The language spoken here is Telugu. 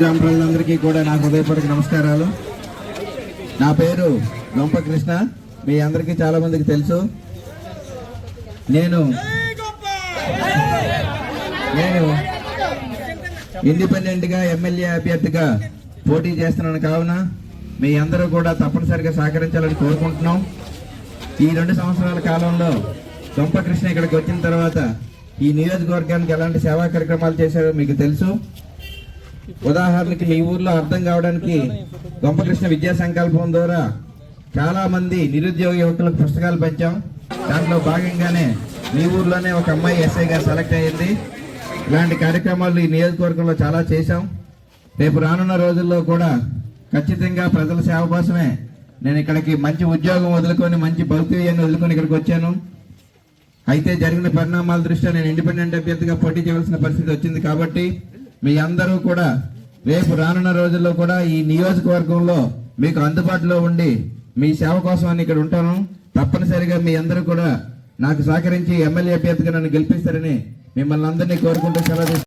గ్రామ ప్రజలందరికీ కూడా నా హృదయపూర్వక నమస్కారాలు. నా పేరు గొంప కృష్ణ. మీ అందరికీ చాలా మందికి తెలుసు. నేను ఇండిపెండెంట్ గా ఎమ్మెల్యే అభ్యర్థిగా పోటీ చేస్తున్నాను. కావున మీ అందరూ కూడా తప్పనిసరిగా సహకరించాలని కోరుకుంటున్నాం. ఈ 2 సంవత్సరాల కాలంలో గొంప కృష్ణ ఇక్కడికి వచ్చిన తర్వాత ఈ నియోజకవర్గానికి ఎలాంటి సేవా కార్యక్రమాలు చేశారో మీకు తెలుసు. ఉదాహరణకి మీ ఊర్లో అర్థం కావడానికి గొంపకృష్ణ విద్యా సంకల్పం ద్వారా చాలా మంది నిరుద్యోగ యువకులకు పుస్తకాలు పంచాం. దాంట్లో భాగంగానే మీ ఊర్లోనే ఒక అమ్మాయి ఎస్ఐగా సెలెక్ట్ అయ్యింది. ఇలాంటి కార్యక్రమాలు ఈ నియోజకవర్గంలో చాలా చేశాం. రేపు రానున్న రోజుల్లో కూడా ఖచ్చితంగా ప్రజల సేవ కోసమే నేను ఇక్కడికి మంచి ఉద్యోగం వదులుకొని మంచి భౌతికయాన్ని వదులుకొని ఇక్కడికి వచ్చాను. అయితే జరిగిన పరిణామాల దృష్ట్యా నేను ఇండిపెండెంట్ అభ్యర్థిగా పోటీ చేయవలసిన పరిస్థితి వచ్చింది. కాబట్టి మీ అందరూ కూడా రేపు రానున్న రోజుల్లో కూడా ఈ నియోజకవర్గంలో మీకు అందుబాటులో ఉండి మీ సేవ కోసం అని ఇక్కడ ఉంటాను. తప్పనిసరిగా మీ అందరూ కూడా నాకు సహకరించి ఎమ్మెల్యే అభ్యర్థిగా నన్ను గెలిపిస్తారని మిమ్మల్ని అందరినీ కోరుకుంటూ సెలవు